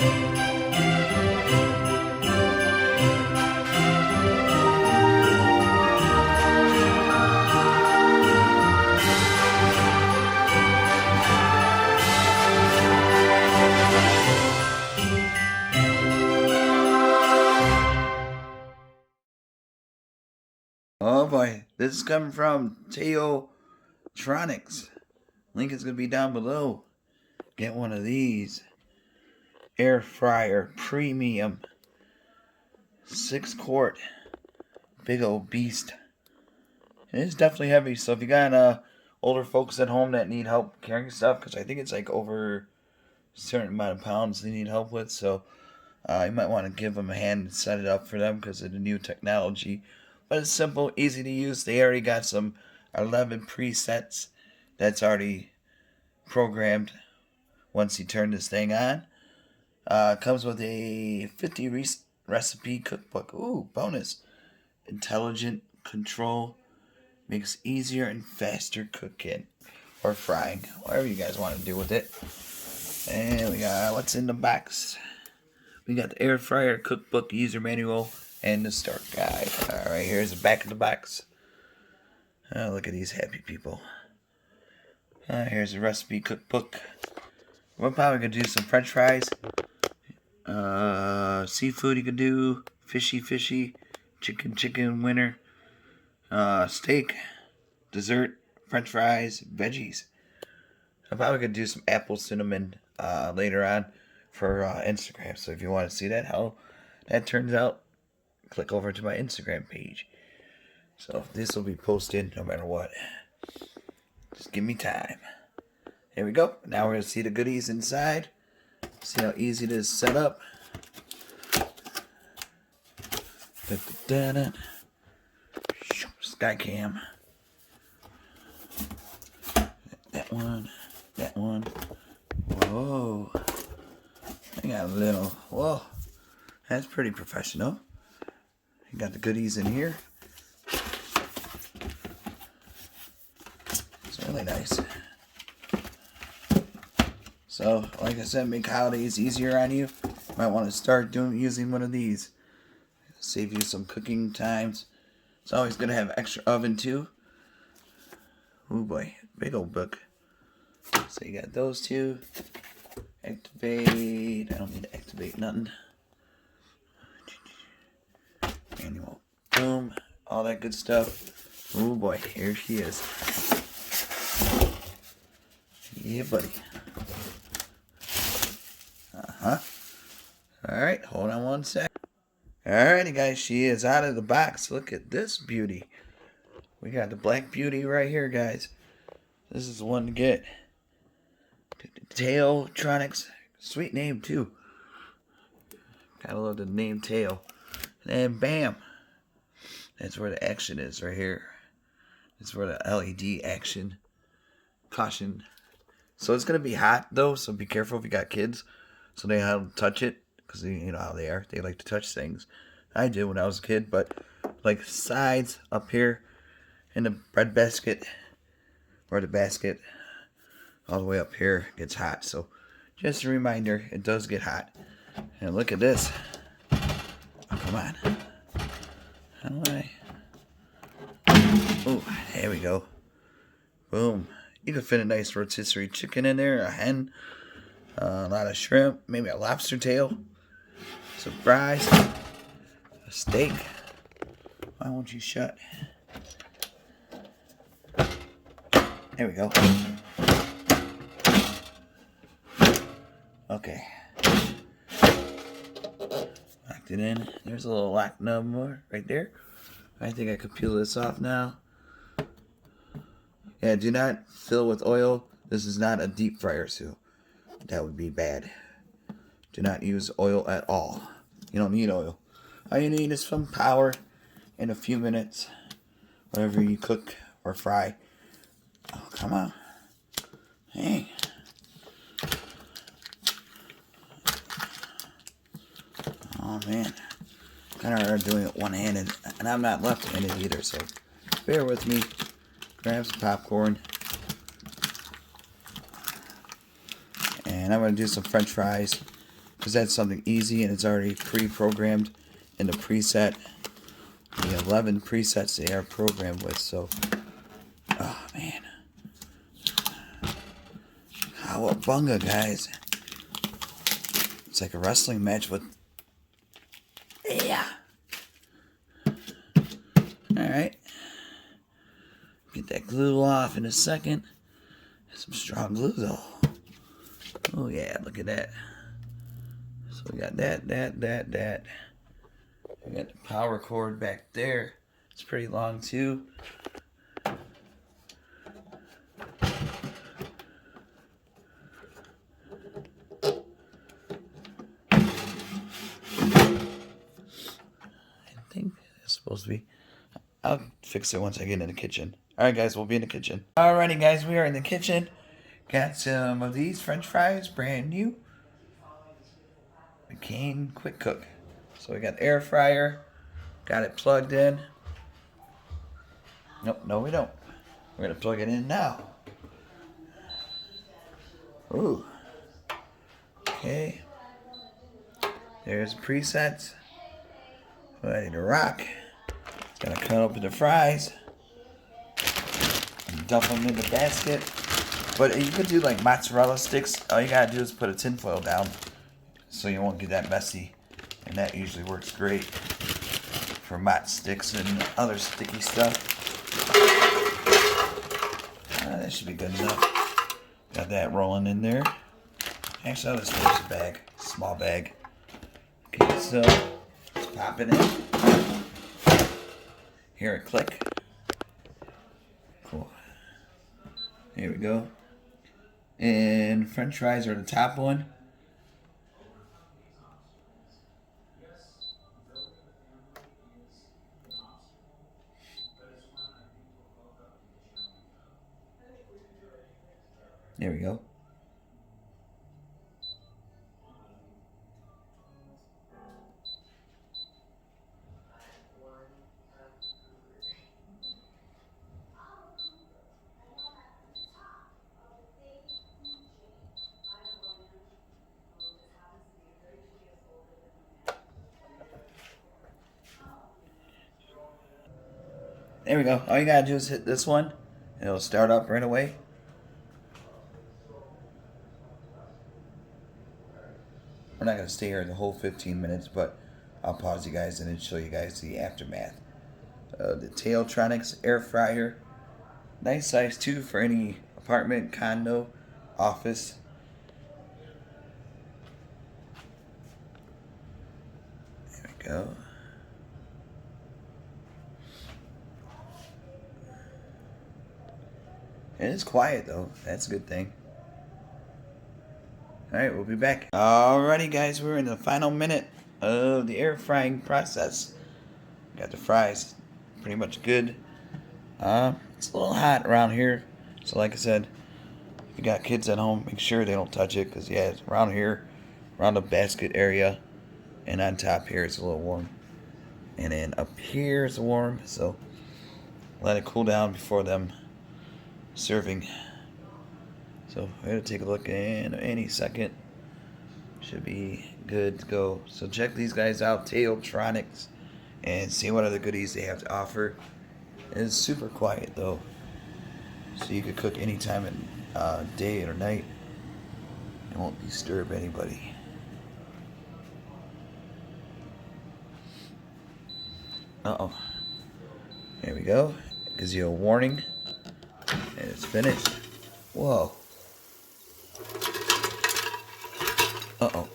Oh boy, this is coming from TaoTronics. Link is going to be down below. Get one of these. Air fryer premium 6 quart. Big old beast. It is definitely heavy, so if you got older folks at home that need help carrying stuff, because I think it's like over a certain amount of pounds they need help with, so you might want to give them a hand and set it up for them because of the new technology. But it's simple, easy to use. They already got some 11 presets that's already programmed once you turn this thing on. Comes with a 50 recipe cookbook. Ooh, bonus. Intelligent control makes easier and faster cooking or frying, whatever you guys want to do with it. And we got what's in the box. We got the air fryer cookbook, user manual, and the start guide. Alright, here's the back of the box. Oh, look at these happy people. Here's the recipe cookbook. We're probably going to do some french fries. Seafood you can do. Fishy. Chicken winner. Steak. Dessert. French fries. Veggies. I'm probably going to do some apple cinnamon later on for Instagram. So if you want to see that, how that turns out, click over to my Instagram page. So this will be posted no matter what. Just give me time. Here we go. Now we're going to see the goodies inside. See how easy it is to set up. Sky cam. That one. Whoa. I got a little. Whoa. That's pretty professional. You got the goodies in here. It's really nice. So, like I said, make holidays easier on you. Might want to start using one of these. Save you some cooking times. It's always going to have extra oven too. Oh boy, big old book. So you got those two. Activate. I don't need to activate nothing. Manual. Boom. All that good stuff. Oh boy, here she is. Yeah, buddy. Alright, hold on one sec. Alrighty, guys, she is out of the box. Look at this beauty. We got the Black Beauty right here, guys. This is the one to get. TaoTronics. Sweet name, too. Gotta love the name Tail. And bam. That's where the action is, right here. That's where the LED action. Caution. So it's going to be hot, though, so be careful if you got kids. So they have to touch it. Because you know how they are. They like to touch things. I did when I was a kid. But like sides up here in the bread basket. Or the basket. All the way up here gets hot. So just a reminder. It does get hot. And look at this. Oh, come on. How do I... Oh, there we go. Boom. You can fit a nice rotisserie chicken in there. A hen. A lot of shrimp. Maybe a lobster tail. Some fries, a steak. Why won't you shut? There we go. Okay. Locked it in. There's a little lock number right there. I think I could peel this off now. Yeah, do not fill with oil. This is not a deep fryer, so that would be bad. Do not use oil at all. You don't need oil. All you need is some power in a few minutes. Whatever you cook or fry. Oh, come on. Hey. Oh, man. Kind of hard doing it one-handed. And I'm not left-handed either, so bear with me. Grab some popcorn. And I'm going to do some french fries. because that's something easy and it's already pre-programmed in the preset. The 11 presets they are programmed with. So, oh man, cowabunga, guys! It's like a wrestling match with. Yeah. All right. Get that glue off in a second. Some strong glue though. Oh yeah, look at that. So we got that. We got the power cord back there. It's pretty long too. I think it's supposed to be. I'll fix it once I get in the kitchen. Alright guys, we'll be in the kitchen. Alrighty guys, we are in the kitchen. Got some of these French fries, brand new. McCain Quick Cook. So we got the air fryer. Got it plugged in. Nope, no we don't. We're going to plug it in now. Ooh. Okay. There's presets. Ready to rock. Gonna cut open the fries. And dump them in the basket. But you could do like mozzarella sticks. All you gotta do is put a tinfoil down so you won't get that messy. And that usually works great for mozz sticks and other sticky stuff. That should be good enough. Got that rolling in there. Actually, I'll just use a bag, small bag. Okay, so let's pop it in. Hear it click. Cool. Here we go. And French fries are the top one. There we go. There we go. All you gotta do is hit this one, and it'll start up right away. We're not gonna stay here the whole 15 minutes, but I'll pause you guys and then show you guys the aftermath. The TaoTronics air fryer, nice size too for any apartment, condo, office. There we go. And it's quiet though. That's a good thing. Alright, we'll be back. Alrighty guys, we're in the final minute of the air frying process. Got the fries pretty much good. It's a little hot around here. So like I said, if you got kids at home, make sure they don't touch it. Because yeah, it's around here, around the basket area. And on top here it's a little warm. And then up here it's warm. So let it cool down before them serving. So we're going to take a look in any second. Should be good to go. So check these guys out, TaoTronics, and see what other goodies they have to offer. It's super quiet though, so you could cook any time of day or night. It won't disturb anybody. Uh-oh. There we go. Gives you a warning. And it's finished. Whoa. Uh-oh.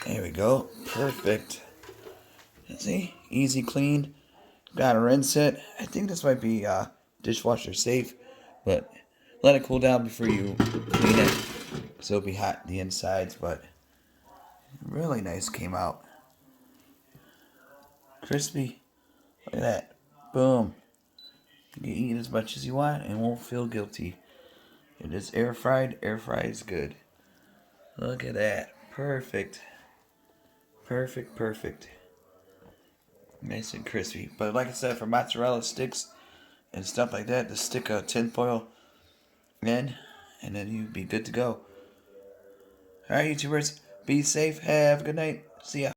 There we go. Perfect. See? Easy clean. Gotta rinse it. I think this might be dishwasher safe, but let it cool down before you clean it. So it'll be hot the insides, but really nice came out. Crispy. Look at that. Boom. You can eat as much as you want and won't feel guilty. It is air fried. Air fry is good. Look at that. Perfect. Perfect, perfect. Nice and crispy. But like I said, for mozzarella sticks and stuff like that, just stick a tin foil in and then you'd be good to go. Alright, YouTubers, be safe. Have a good night. See ya.